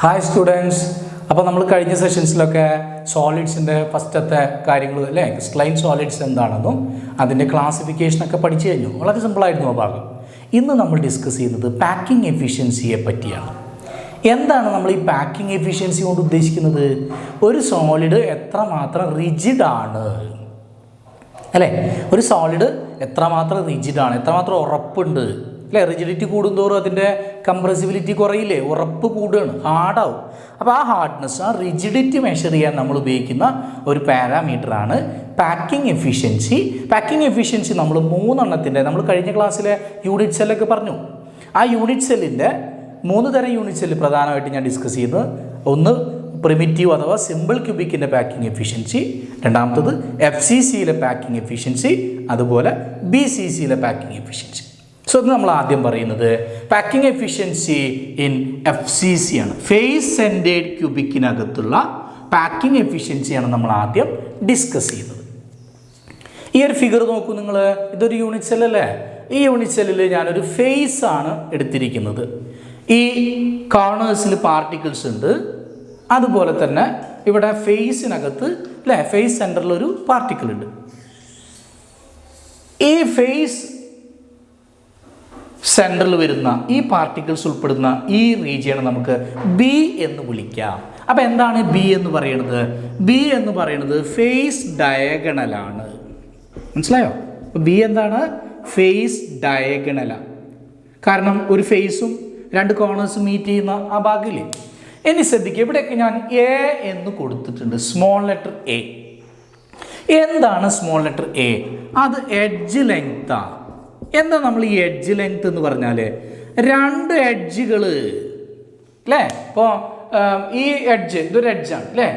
Hi students. അപ്പോൾ നമ്മൾ കഴിഞ്ഞ സെഷൻസിലൊക്കെ സോളിഡ്സിൻ്റെ ഫസ്റ്റത്തെ കാര്യങ്ങൾ അല്ലേ ക്രിസ്റ്റലൈൻ സോളിഡ്സ് എന്താണെന്നും അതിൻ്റെ ക്ലാസിഫിക്കേഷനൊക്കെ പഠിച്ചു കഴിഞ്ഞു. വളരെ സിമ്പിളായിരുന്നു ആ ഭാഗം. ഇന്ന് നമ്മൾ ഡിസ്കസ് ചെയ്യുന്നത് പാക്കിംഗ് എഫിഷ്യൻസിയെ പറ്റിയാണ്. എന്താണ് നമ്മൾ ഈ പാക്കിംഗ് എഫിഷ്യൻസി കൊണ്ട് ഉദ്ദേശിക്കുന്നത്? ഒരു സോളിഡ് എത്രമാത്രം റിജിഡാണ് അല്ലേ, ഒരു സോളിഡ് എത്രമാത്രം റിജിഡാണ്, എത്രമാത്രം ഉറപ്പുണ്ട് അല്ലേ. റിജിഡിറ്റി കൂടുന്തോറും അതിൻ്റെ കംപ്രസിബിലിറ്റി കുറയില്ലേ, ഉറപ്പ് കൂടുകയാണ്, ഹാർഡാവും. അപ്പോൾ ആ ഹാർഡ്നെസ്, ആ റിജിഡിറ്റി മെഷർ ചെയ്യാൻ നമ്മൾ ഉപയോഗിക്കുന്ന ഒരു പാരാമീറ്ററാണ് പാക്കിംഗ് എഫിഷ്യൻസി. പാക്കിംഗ് എഫിഷ്യൻസി നമ്മൾ മൂന്നെണ്ണത്തിൻ്റെ, നമ്മൾ കഴിഞ്ഞ ക്ലാസ്സിലെ യൂണിറ്റ് സെല്ലൊക്കെ പറഞ്ഞു. ആ യൂണിറ്റ് സെല്ലിൻ്റെ 3 തരം യൂണിറ്റ് സെല്ല് പ്രധാനമായിട്ട് ഞാൻ ഡിസ്കസ് ചെയ്യുന്നത്. ഒന്ന് പ്രിമിറ്റീവ് അഥവാ സിമ്പിൾ ക്യൂബിക്കിൻ്റെ പാക്കിംഗ് എഫിഷ്യൻസി, രണ്ടാമത്തത് FCCയിലെ പാക്കിംഗ് എഫിഷ്യൻസി, അതുപോലെ BCCയിലെ പാക്കിംഗ് എഫിഷ്യൻസി. സോ ഇത് നമ്മൾ ആദ്യം പറയുന്നത് പാക്കിംഗ് എഫിഷ്യൻസി ഇൻ FCC ആണ്. ഫേസ് സെൻറ്റേഡ് ക്യൂബിക്കിനകത്തുള്ള പാക്കിംഗ് എഫിഷ്യൻസിയാണ് നമ്മൾ ആദ്യം ഡിസ്കസ് ചെയ്യുന്നത്. ഈ ഒരു ഫിഗർ നോക്കൂ നിങ്ങൾ, ഇതൊരു യൂണിറ്റ് സെല്ലല്ലേ. ഈ യൂണിറ്റ് സെല്ലിൽ ഞാനൊരു ഫേസ് ആണ് എടുത്തിരിക്കുന്നത്. ഈ കോർണേഴ്സിൽ പാർട്ടിക്കിൾസ് ഉണ്ട്, അതുപോലെ തന്നെ ഇവിടെ ഫേസിനകത്ത് അല്ലേ, ഫേസ് സെൻറ്ററിലൊരു പാർട്ടിക്കിൾ ഉണ്ട്. ഈ ഫേസ് സെൻറ്ററിൽ വരുന്ന ഈ പാർട്ടിക്കിൾസ് ഉൾപ്പെടുന്ന ഈ റീജിയൺ നമുക്ക് ബി എന്ന് വിളിക്കാം. അപ്പോൾ എന്താണ് ബി എന്ന് പറയുന്നത്? ബി എന്ന് പറയുന്നത് ഫേസ് ഡയഗണലാണ്. മനസ്സിലായോ? ബി എന്താണ്? ഫേസ് ഡയഗണലാണ്. കാരണം ഒരു ഫേസും 2 കോർണേഴ്സും മീറ്റ് ചെയ്യുന്ന ആ ഭാഗമില്ലേ. ഇനി ശ്രദ്ധിക്കുക, ഇവിടെയൊക്കെ ഞാൻ എ എന്ന് കൊടുത്തിട്ടുണ്ട്, സ്മോൾ ലെറ്റർ എ. എന്താണ് സ്മോൾ ലെറ്റർ എ? അത് എഡ്ജ് ലെങ്താണ്. എന്താ നമ്മൾ ഈ എഡ്ജ് ലെങ്ത് എന്ന് പറഞ്ഞാൽ 2 എഡ്ജുകൾ അല്ലേ. ഇപ്പോൾ ഈ എഡ്ജ്, ഇതൊരു എഡ്ജാണ് അല്ലേ.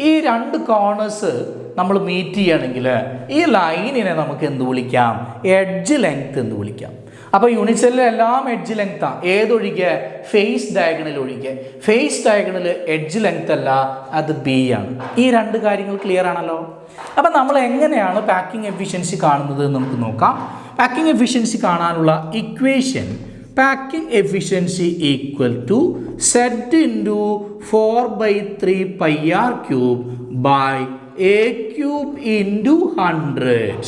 ഈ 2 കോർണേഴ്സ് നമ്മൾ മീറ്റ് ചെയ്യുകയാണെങ്കിൽ ഈ ലൈനിനെ നമുക്ക് എന്ത് വിളിക്കാം? എഡ്ജ് ലെങ്ത് എന്ന് വിളിക്കാം. അപ്പോൾ യൂണിറ്റ് സെല്ലിൽ എല്ലാം എഡ്ജ് ലെങ്ത്താണ്. ഏതൊഴികെ? ഫേസ് ഡയഗണൽ ഒഴികെ. ഫേസ് ഡയഗണൽ എഡ്ജ് ലെങ്ത് അല്ല, അത് ബി ആണ്. ഈ 2 കാര്യങ്ങൾ ക്ലിയർ ആണല്ലോ. അപ്പം നമ്മൾ എങ്ങനെയാണ് പാക്കിംഗ് എഫിഷ്യൻസി കാണുന്നത് എന്ന് നമുക്ക് നോക്കാം. പാക്കിംഗ് എഫിഷ്യൻസി കാണാനുള്ള equation, packing efficiency equal to Z into 4/3 πr³ by a³ into 100.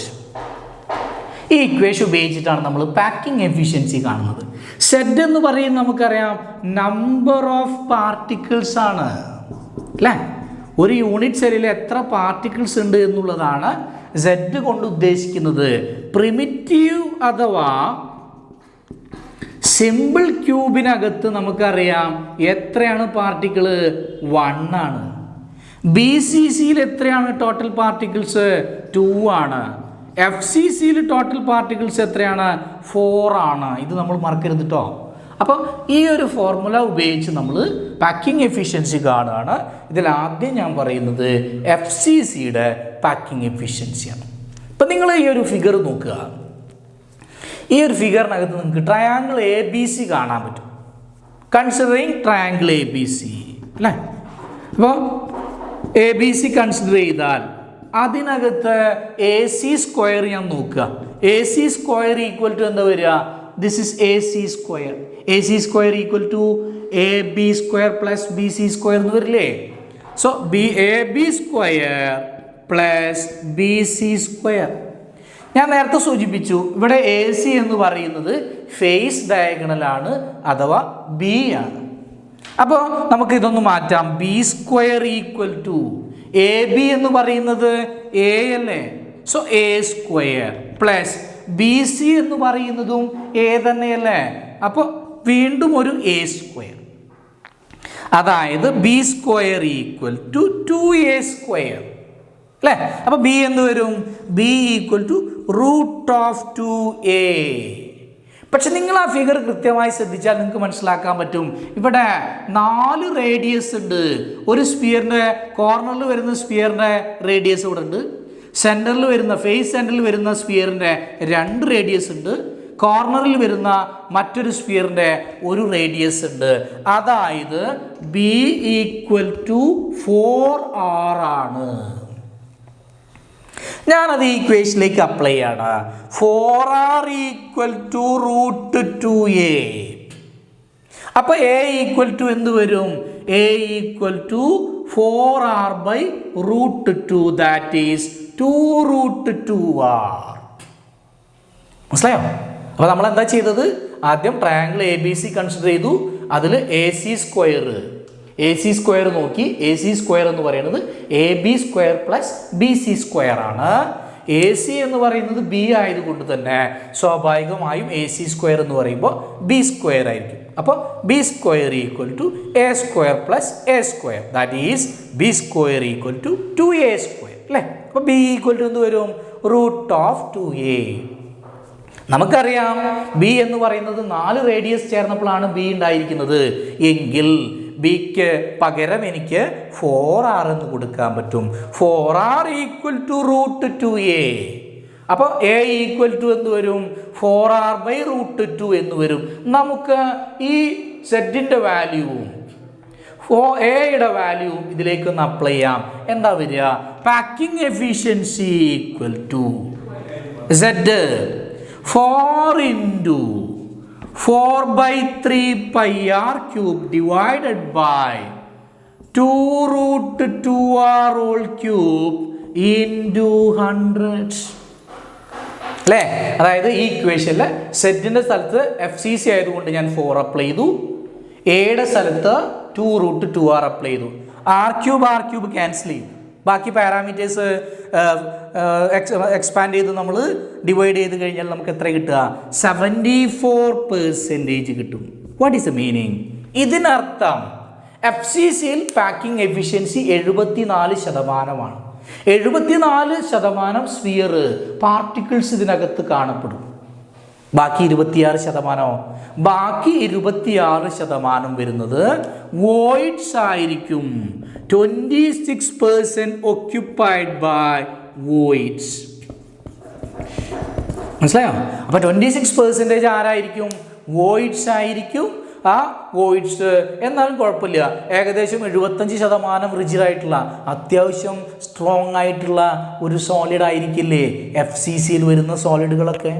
ഈ ഇക്വേഷൻ ഉപയോഗിച്ചിട്ടാണ് നമ്മൾ പാക്കിംഗ് എഫിഷ്യൻസി കാണുന്നത്. സെഡ് എന്ന് പറയുന്നത് നമുക്കറിയാം നമ്പർ ഓഫ് പാർട്ടിക്കിൾസ് ആണ് അല്ലേ. ഒരു യൂണിറ്റ് സെല്ലിൽ എത്ര പാർട്ടിക്കിൾസ് ഉണ്ട് എന്നുള്ളതാണ് സെഡ് കൊണ്ട് ഉദ്ദേശിക്കുന്നത്. പ്രിമിറ്റീവ് അഥവാ സിമ്പിൾ ക്യൂബിനകത്ത് നമുക്കറിയാം എത്രയാണ് പാർട്ടിക്കിൾ? 1 ആണ്. BCCയിൽ എത്രയാണ് ടോട്ടൽ പാർട്ടിക്കിൾസ്? 2 ആണ്. FCCയിൽ ടോട്ടൽ പാർട്ടിക്കിൾസ് എത്രയാണ്? 4 ആണ്. ഇത് നമ്മൾ മറക്കരുത് കേട്ടോ. അപ്പോൾ ഈ ഒരു ഫോർമുല ഉപയോഗിച്ച് നമ്മൾ പാക്കിംഗ് എഫിഷ്യൻസി കാണുകയാണ്. ഇതിൽ ആദ്യം ഞാൻ പറയുന്നത് FCCയുടെ പാക്കിംഗ് എഫിഷ്യൻസിയാണ്. ഇപ്പം നിങ്ങൾ ഈ ഒരു ഫിഗർ നോക്കുക. ഈ ഒരു ഫിഗറിനകത്ത് നിങ്ങൾക്ക് ട്രയാങ്കിൾ ABC കാണാൻ പറ്റും. കൺസിഡറിങ് ട്രയാങ്കിൾ ABC അല്ലേ. അപ്പോൾ ABC കൺസിഡർ ചെയ്താൽ അതിനകത്ത് AC² ഞാൻ നോക്കുക. AC² ഈക്വൽ ടു എന്താ വരിക? This is AC². AC² equal to AB² plus BC² എന്ന് വരില്ലേ. So AB² plus BC². ഞാൻ നേരത്തെ സൂചിപ്പിച്ചു, ഇവിടെ AC എന്ന് പറയുന്നത് ഫേസ് ഡയഗണലാണ് അഥവാ B ആണ്. അപ്പോൾ നമുക്ക് ഇതൊന്ന് മാറ്റാം. B² ഈക്വൽ ടു AB എന്ന് പറയുന്നത് A അല്ലേ. സോ A² പ്ലസ് BC എന്ന് പറയുന്നതും A തന്നെയല്ലേ. അപ്പോൾ വീണ്ടും ഒരു A², അതായത് B² ഈക്വൽ ടു 2A² അല്ലേ. അപ്പോൾ B എന്ന് വരും? B equal to √2A. പക്ഷെ നിങ്ങൾ ആ ഫിഗർ കൃത്യമായി ശ്രദ്ധിച്ചാൽ നിങ്ങൾക്ക് മനസ്സിലാക്കാൻ പറ്റും, ഇവിടെ 4 റേഡിയസ് ഉണ്ട്. ഒരു സ്പിയറിൻ്റെ കോർണറിൽ വരുന്ന സ്പിയറിൻ്റെ റേഡിയസ് ഇവിടെ ഉണ്ട്. സെൻറ്ററിൽ വരുന്ന ഫേസ് സെൻറ്ററിൽ വരുന്ന സ്പിയറിൻ്റെ 2 റേഡിയസ് ഉണ്ട്. കോർണറിൽ വരുന്ന മറ്റൊരു സ്പിയറിൻ്റെ 1 റേഡിയസ് ഉണ്ട്. അതായത് B ഈക്വൽ ടു 4R ആണ്. ഞാനത് ഈ ഇക്വേഷനിലേക്ക് അപ്ലൈ ചെയ്യാണ്. 4R equal to √2A. അപ്പോൾ A ഈക്വൽ ടു എന്ത് വരും? A equal to 4R by root 2, that is 2 root 2R. മനസ്സിലായോ? അപ്പോൾ നമ്മൾ എന്താ ചെയ്തത്? ആദ്യം triangle A B C consider ചെയ്തു. അതിൽ എ സി സ്ക്വയർ നോക്കി. എ സി സ്ക്വയർ എന്ന് പറയുന്നത് A B square plus B C square ആണ്. എ സി എന്ന് പറയുന്നത് ബി ആയതുകൊണ്ട് തന്നെ സ്വാഭാവികമായും എ സി സ്ക്വയർ എന്ന് പറയുമ്പോൾ ബി സ്ക്വയർ ആയിരിക്കും. അപ്പോൾ B square equal to A square plus A square, that is B square equal to 2a square അല്ലേ? അപ്പോൾ ബി ഈക്വൽ ടു എന്ത് വരും? Root of 2a. നമുക്കറിയാം ബി എന്ന് പറയുന്നത് 4 റേഡിയസ് ചേർന്നപ്പോഴാണ് ബി ഉണ്ടായിരിക്കുന്നത്. എങ്കിൽ ബിക്ക് പകരം എനിക്ക് 4R എന്ന് കൊടുക്കാൻ പറ്റും. 4R equal to root 2a. അപ്പോൾ എ ഈക്വൽ ടു എന്ത് വരും? 4R ബൈ റൂട്ട് 2 എന്ന് വരും. നമുക്ക് ഈ സെറ്റിൻ്റെ വാല്യൂവും എയുടെ വാല്യൂവും ഇതിലേക്കൊന്ന് അപ്ലൈ ചെയ്യാം. എന്താ വരിക? Packing efficiency equal to Z 4 into 4 by 3 pi r cube divided by 2 root 2r whole cube into 100. അല്ലേ? അതായത് ഈ ഇക്വേഷനിൽ സെറ്റിൻ്റെ സ്ഥലത്ത് FCC ആയതുകൊണ്ട് ഞാൻ 4 അപ്ലൈ ചെയ്തു. എയുടെ സ്ഥലത്ത് 2 root 2r അപ്ലൈ ചെയ്തു. ആർ ക്യൂബ് ക്യാൻസൽ ചെയ്തു. ബാക്കി പാരാമീറ്റേഴ്സ് എക്സ്പാൻഡ് ചെയ്ത് നമ്മൾ ഡിവൈഡ് ചെയ്ത് കഴിഞ്ഞാൽ നമുക്ക് എത്ര കിട്ടുക? 74% കിട്ടും. What is the meaning? ഇതിനർത്ഥം FCCയിൽ പാക്കിംഗ് എഫിഷ്യൻസി 74%. 74% സ്ഫിയർ പാർട്ടിക്കിൾസ് ഇതിനകത്ത് കാണപ്പെടും. ബാക്കി 26%. ബാക്കി 26% വരുന്നത് വോയിഡ്സ് ആയിരിക്കും. 26% occupied by voids. മനസ്സിലായോ? അപ്പോൾ 26% ആരായിരിക്കും? വോയിഡ്സ് ആയിരിക്കും. ആ വോയിഡ്സ് എന്നാലും കുഴപ്പമില്ല, ഏകദേശം 75% റിജിഡായിട്ടുള്ള അത്യാവശ്യം സ്ട്രോങ് ആയിട്ടുള്ള ഒരു സോളിഡ് ആയിരിക്കില്ലേ FCCയിൽ വരുന്ന സോളിഡുകളൊക്കെ.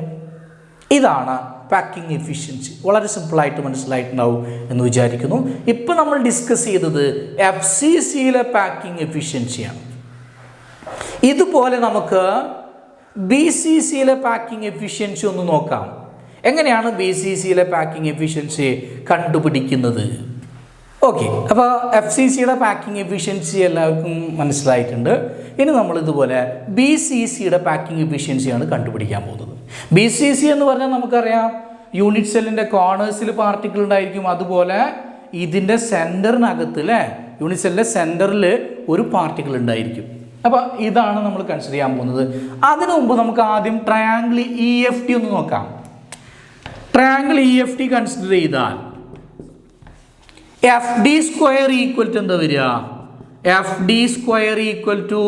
ഇതാണ് പാക്കിംഗ് എഫിഷ്യൻസി. വളരെ സിമ്പിളായിട്ട് മനസ്സിലായിട്ടുണ്ടാവും എന്ന് വിചാരിക്കുന്നു. ഇപ്പം നമ്മൾ ഡിസ്കസ് ചെയ്തത് FCCയിലെ പാക്കിംഗ് എഫിഷ്യൻസിയാണ്. ഇതുപോലെ നമുക്ക് BCCയിലെ പാക്കിംഗ് എഫിഷ്യൻസി ഒന്ന് നോക്കാം. എങ്ങനെയാണ് BCCയിലെ പാക്കിംഗ് എഫിഷ്യൻസി കണ്ടുപിടിക്കുന്നത്? ഓക്കെ, അപ്പോൾ FCCയുടെ പാക്കിംഗ് എഫിഷ്യൻസി എല്ലാവർക്കും മനസ്സിലായിട്ടുണ്ട്. ഇനി നമ്മൾ ഇതുപോലെ BCCയുടെ പാക്കിംഗ് എഫിഷ്യൻസിയാണ് കണ്ടുപിടിക്കാൻ പോകുന്നത്. BCC എന്ന് പറഞ്ഞാൽ നമുക്കറിയാം യൂണിറ്റ് സെല്ലിൻ്റെ കോർണേഴ്സിൽ പാർട്ടിക്കിൾ ഉണ്ടായിരിക്കും. അതുപോലെ ഇതിൻ്റെ സെൻറ്ററിനകത്ത് അല്ലേ, യൂണിറ്റ് സെല്ലിൻ്റെ സെൻറ്ററിൽ ഒരു പാർട്ടിക്കിൾ ഉണ്ടായിരിക്കും. അപ്പോൾ ഇതാണ് നമ്മൾ കൺസിഡർ ചെയ്യാൻ പോകുന്നത്. അതിനു മുമ്പ് നമുക്ക് ആദ്യം ട്രയാങ്കിൾ EFT ഒന്ന് നോക്കാം. ട്രയാങ്കിൾ EFT കൺസിഡർ ചെയ്താൽ FD സ്ക്വയർ ഈക്വൽ ടു എന്താ വരിക? FD square equal to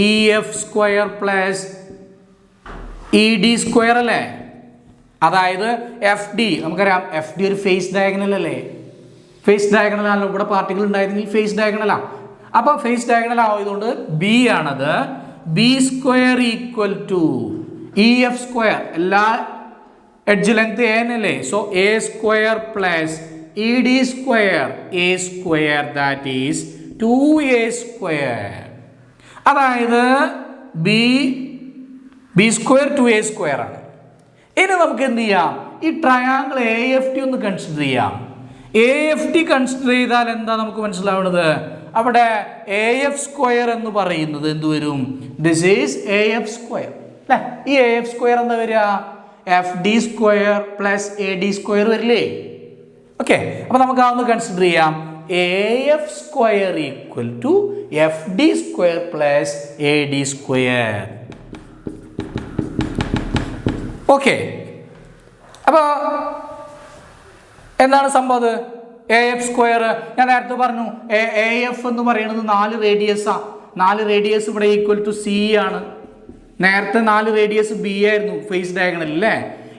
EF square plus ED square അല്ലേ? അതായത് FD നമുക്കറിയാം, FD ഒരു ഫേസ് ഡയഗണൽ അല്ലേ? ഫേസ് ഡയഗണൽ ആണല്ലോ. ഇവിടെ പാർട്ടിക്കിൾ ഉണ്ടായിരുന്നെങ്കിൽ ഫേസ് ഡയഗണലാണ്. അപ്പോൾ ഫേസ് ഡയഗണൽ ആയതുകൊണ്ട് B ആണത്. B square equal to EF square, എല്ലാ എഡ്ജ് ലെങ്ത് A അല്ലേ? So A square plus ED square A square, that is 2A square. അതായത് B സ്ക്വയർ 2A സ്ക്വയർ ആണ്. ഇനി നമുക്ക് എന്ത് ചെയ്യാം? ഈ ട്രയാങ്കിൾ AFT ഒന്ന് കൺസിഡർ ചെയ്യാം. AFT കൺസിഡർ ചെയ്താൽ എന്താ നമുക്ക് മനസ്സിലാവുന്നത്? അവിടെ AF സ്ക്വയർ എന്ന് പറയുന്നത് എന്ത് വരും? ദിസ് ഈസ് AF സ്ക്വയർ അല്ലേ? ഈ AF സ്ക്വയർ എന്താ വരിക? FD square plus AD square വരില്ലേ? ഓക്കെ, അപ്പോൾ നമുക്ക് അതൊന്ന് കൺസിഡർ ചെയ്യാം. AF square equal to FD square plus AD square. Okay, അപ്പോൾ എന്താണ് സംഭവം? AF സ്ക്വയർ ഞാൻ നേരത്തെ പറഞ്ഞു. AF എന്ന് പറയുന്നത് 4 റേഡിയസാണ്. 4 റേഡിയസ് ഇവിടെ ഈക്വൽ ടു C ആണ്. നേരത്തെ 4 റേഡിയസ് B ആയിരുന്നു ഫേസ് ഡയഗണൽ അല്ലേ?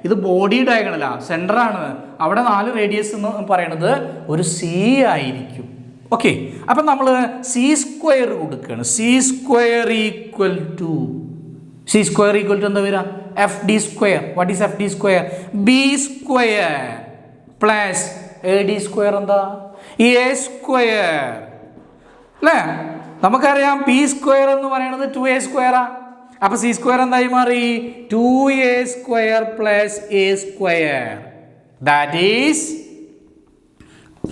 ഇത് ബോഡി ഡയഗണലാണ്, സെൻറ്ററാണ്. അവിടെ 4 റേഡിയസ് എന്ന് പറയുന്നത് ഒരു C ആയിരിക്കും. ഓക്കെ, അപ്പം നമ്മൾ C സ്ക്വയർ കൊടുക്കുകയാണ്. C സ്ക്വയർ ഈക്വൽ ടു എന്താ വരിക? FD square. What is FD square? B square plus A D square എന്താ? ഈ എ സ്ക്വയർ അല്ലേ? നമുക്കറിയാം പി സ്ക്വയർ എന്ന് പറയുന്നത് 2a സ്ക്വയറാ. അപ്പൊ സി സ്ക്വയർ എന്തായി മാറി? 2a square plus A square, that is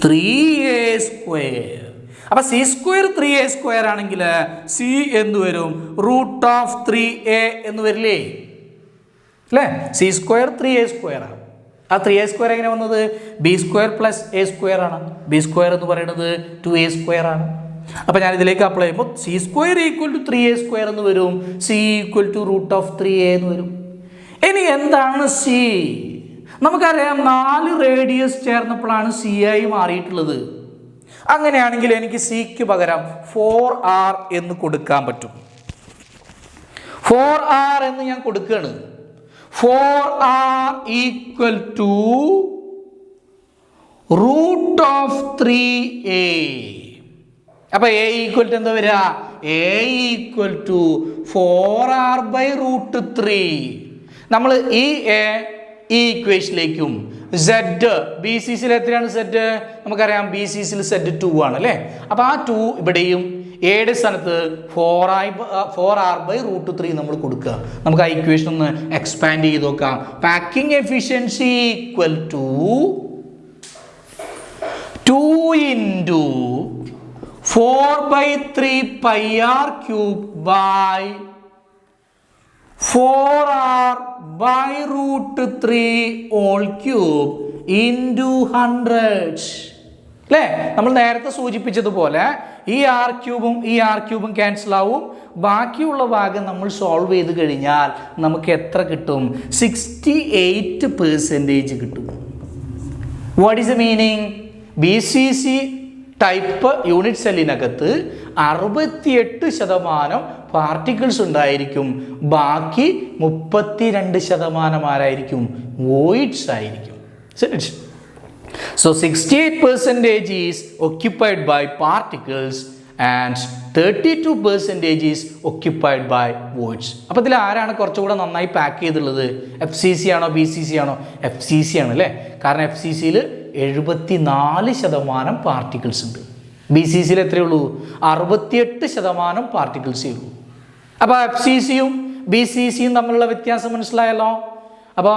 3a square. അപ്പൊ സി സ്ക്വയർ 3a സ്ക്വയർ ആണെങ്കിൽ സി എന്ന് വരും റൂട്ട് ഓഫ് 3a എന്ന് വരില്ലേ? അല്ലേ? സി സ്ക്വയർ 3a സ്ക്വയർ ആണ്. ആ 3a സ്ക്വയർ എങ്ങനെ വന്നത്? B square plus A square ആണ്. ബി സ്ക്വയർ എന്ന് പറയുന്നത് 2a സ്ക്വയർ ആണ്. അപ്പൊ ഞാൻ ഇതിലേക്ക് അപ്ലൈ ചെയ്യുമ്പോൾ C square equal to 3a square എന്ന് വരും. C equal to root of 3a എന്ന് വരും. ഇനി എന്താണ് സി? നമുക്കറിയാം 4 റേഡിയസ് ചേർന്നപ്പോഴാണ് സി ആയി മാറിയിട്ടുള്ളത്. അങ്ങനെയാണെങ്കിൽ എനിക്ക് സിക്ക് പകരം 4r എന്ന് കൊടുക്കാൻ പറ്റും. 4r എന്ന് ഞാൻ കൊടുക്കുകയാണ്. 4r equal to root of 3a. അപ്പൊ എ ഈക്വൽ ടു എന്താ വരിക? A equal to 4r by root 3. നമ്മൾ ഈ ഇക്വേഷനിലേക്കും സെഡ് ബി സി സിയിൽ എത്രയാണ് സെഡ്? നമുക്കറിയാം ബി സി സിയിൽ സെഡ് 2 ആണ് അല്ലേ? അപ്പൊ ആ 2 ഇവിടെയും എയുടെ സ്ഥാനത്ത് 4r ബൈ റൂട്ട് 3 നമ്മൾ കൊടുക്കുക. നമുക്ക് ആ ഇക്വേഷൻ ഒന്ന് എക്സ്പാൻഡ് ചെയ്ത് നോക്കാം. Packing efficiency equal to 2 into 4/3 pi r cube by 4r by root 3 whole cube into 100. അല്ലേ? നമ്മൾ നേരത്തെ സൂചിപ്പിച്ചതുപോലെ ഈ ആർ ക്യൂബും ക്യാൻസൽ ആവും. ബാക്കിയുള്ള ഭാഗം നമ്മൾ സോൾവ് ചെയ്ത് കഴിഞ്ഞാൽ നമുക്ക് എത്ര കിട്ടും? 68% കിട്ടും. What is the meaning? B C C type unit സെല്ലിനകത്ത് 68% പാർട്ടിക്കിൾസ് ഉണ്ടായിരിക്കും. ബാക്കി 32% ആരായിരിക്കും? വോയിഡ്സ് ആയിരിക്കും. So 68% is occupied by particles and 32% is occupied by voids. അപ്പോൾ ഇതിൽ ആരാണ് കുറച്ചുകൂടെ നന്നായി പാക്ക് ചെയ്തിട്ടുള്ളത്? എഫ് സി സി ആണോ ബി സി സി ആണോ? എഫ് സി സി ആണ് അല്ലേ? കാരണം എഫ് സി സിയിൽ 74% പാർട്ടിക്കിൾസ് ഉണ്ട്. ബി സി സിയിൽ എത്രയുള്ളൂ? 68% പാർട്ടിക്കിൾസേ ഉള്ളൂ. അപ്പോൾ എഫ് സി സിയും ബി സി സിയും തമ്മിലുള്ള വ്യത്യാസം മനസ്സിലായല്ലോ. അപ്പോൾ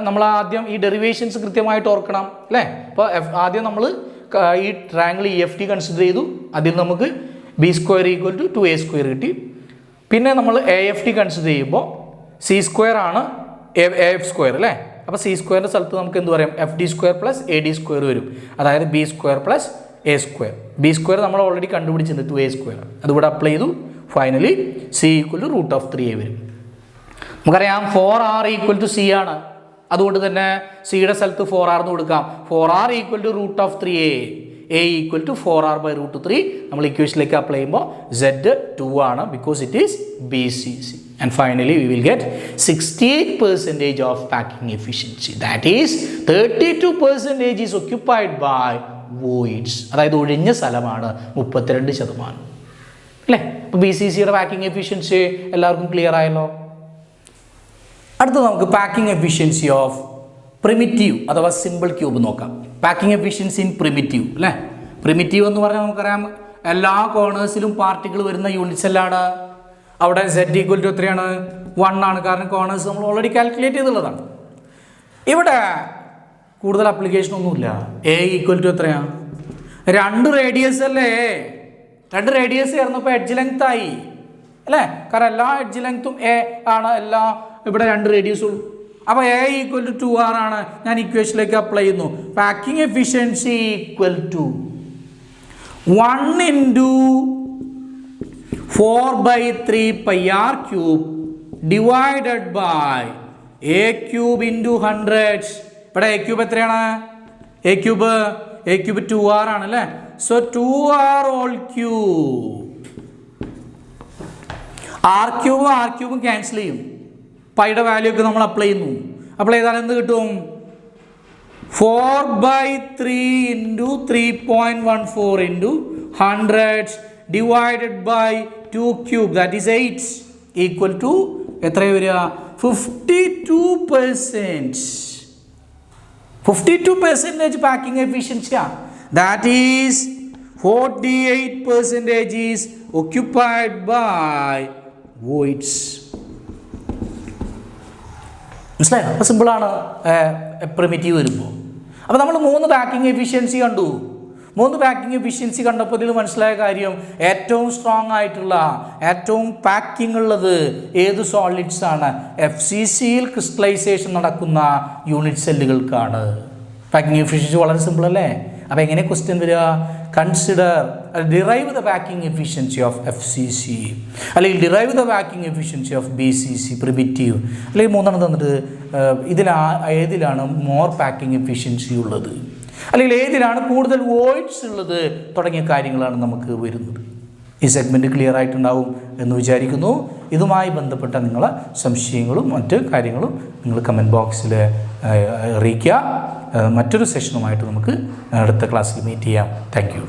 നമ്മൾ ആദ്യം ഈ ഡെറിവേഷൻസ് കൃത്യമായിട്ട് ഓർക്കണം അല്ലേ? അപ്പോൾ ആദ്യം നമ്മൾ ഈ triangle E F T consider ചെയ്തു. അതിൽ നമുക്ക് B square equal to 2a square കിട്ടി. പിന്നെ നമ്മൾ എ എഫ് ടി കൺസിഡർ ചെയ്യുമ്പോൾ സി സ്ക്വയർ ആണ് എ എഫ് സ്ക്വയർ അല്ലേ? അപ്പോൾ സി സ്ക്വയറിൻ്റെ സ്ഥലത്ത് നമുക്ക് എന്ത് പറയാം? F D square plus A D square വരും. അതായത് B square plus A square. B square നമ്മൾ ഓൾറെഡി കണ്ടുപിടിച്ചിട്ടുണ്ട് 2a സ്ക്വയർ. അതുകൂടെ അപ്ലൈ ചെയ്തു. Finally C equal to root of 3a വരും. നമുക്കറിയാം 4r ഈക്വൽ ടു സി ആണ്. അതുകൊണ്ട് തന്നെ സിയുടെ സ്ഥലത്ത് 4r എന്ന് കൊടുക്കാം. 4r equal to root of 3a. A equal to 4r by root 3. നമ്മൾ ഇക്വേഷനിലേക്ക് അപ്ലൈ ചെയ്യുമ്പോൾ സെഡ് 2 ആണ്, because it is B C C. And finally we will get 68% of packing efficiency. That is 32% is occupied by voids. അതായത് ഒഴിഞ്ഞ സ്ഥലമാണ് 32% അല്ലേ? അപ്പോൾ B C സിയുടെ പാക്കിംഗ് എഫിഷ്യൻസി എല്ലാവർക്കും ക്ലിയർ ആയല്ലോ. അടുത്ത നമുക്ക് പാക്കിംഗ് എഫിഷ്യൻസി ഓഫ് പ്രിമിറ്റീവ് അഥവാ സിമ്പിൾ ക്യൂബ് നോക്കാം. പാക്കിംഗ് എഫിഷ്യൻസി ഇൻ പ്രിമിറ്റീവ് അല്ലേ? പ്രിമിറ്റീവ് എന്ന് പറഞ്ഞാൽ നമുക്കറിയാം എല്ലാ കോർണേഴ്സിലും പാർട്ടിക്കിൾ വരുന്ന യൂണിറ്റ് സെല്ലാണ്. അവിടെ സെഡ് ഈക്വൽ ടു എത്രയാണ്? 1 ആണ്. കാരണം കോർണേഴ്സ് നമ്മൾ ഓൾറെഡി കാൽക്കുലേറ്റ് ചെയ്തുള്ളതാണ്. ഇവിടെ കൂടുതൽ ആപ്ലിക്കേഷൻ ഒന്നുമില്ല. എ ഈക്വൽ ടു എത്രയാണ്? 2 റേഡിയസ് അല്ലേ? 2 റേഡിയസ് ചേർന്നപ്പോൾ എഡ്ജ് ലെങ്ത് ആയി അല്ലേ? കാരണം എല്ലാ എഡ്ജ് ലെങ്ത്തും എ ആണ്. ഇവിടെ 2 റേഡിയസ് ഉള്ളൂ. അപ്പോൾ എ ഈക്വൽ ടു 2r ആണ്. ഞാൻ ഇക്വേഷനിലേക്ക് അപ്ലൈ ചെയ്യുന്നു. Packing efficiency equal to 1 into 4/3 pi r cube divided by a cube into 100. ഇവിടെ എ ക്യൂബ് എത്രയാണ്? എ ക്യൂബ് 2r ആണ് അല്ലേ? So 2r whole cube. R ക്യൂബും ക്യാൻസൽ ചെയ്യും. പൈയുടെ വാല്യൂ ഒക്കെ നമ്മൾ അപ്ലൈ ചെയ്യുന്നു. അപ്ലൈ ചെയ്താൽ എന്ത് കിട്ടും? 4/3 into 3.14 into 100 divided by 2 cube, that is 8 equal to എത്രയാണ് വരിക? 52%. 52% പാക്കിംഗ് എഫിഷ്യൻസിയാണ്. That is 48% is occupied by voids. മനസ്സിലായോ? അപ്പോൾ സിമ്പിളാണ് പ്രിമിറ്റീവ് വരുമ്പോൾ. അപ്പോൾ നമ്മൾ 3 പാക്കിംഗ് എഫിഷ്യൻസി കണ്ടു. 3 പാക്കിംഗ് എഫിഷ്യൻസി കണ്ടപ്പോൾ ഇതിൽ മനസ്സിലായ കാര്യം, ഏറ്റവും സ്ട്രോങ് ആയിട്ടുള്ള, ഏറ്റവും പാക്കിംഗ് ഉള്ളത് ഏത് സോളിഡ്സ് ആണ്? FCCയിൽ ക്രിസ്റ്റലൈസേഷൻ നടക്കുന്ന യൂണിറ്റ് സെല്ലുകൾക്കാണ്. പാക്കിംഗ് എഫിഷ്യൻസി വളരെ സിമ്പിൾ അല്ലേ? അപ്പോൾ എങ്ങനെ ക്വസ്റ്റ്യൻ വരിക? Consider derive the packing efficiency of FCC, അല്ലെങ്കിൽ derive the packing efficiency of BCC primitive, അല്ലെങ്കിൽ 3 തന്നിട്ട് ഏതിലാണ് മോർ പാക്കിംഗ് എഫിഷ്യൻസി ഉള്ളത്, അല്ലെങ്കിൽ ഏതിലാണ് കൂടുതൽ വോയിഡ്സ് ഉള്ളത്, തുടങ്ങിയ കാര്യങ്ങളാണ് നമുക്ക് വരുന്നത്. ഈ സെഗ്മെൻറ്റ് ക്ലിയർ ആയിട്ടുണ്ടാവും എന്ന് വിചാരിക്കുന്നു. ഇതുമായി ബന്ധപ്പെട്ട നിങ്ങളെ സംശയങ്ങളും മറ്റ് കാര്യങ്ങളും നിങ്ങൾ കമൻറ്റ് ബോക്സിൽ അറിയിക്കുക. മറ്റൊരു സെഷനുമായിട്ട് നമുക്ക് അടുത്ത ക്ലാസ്സിൽ മീറ്റ് ചെയ്യാം. Thank you.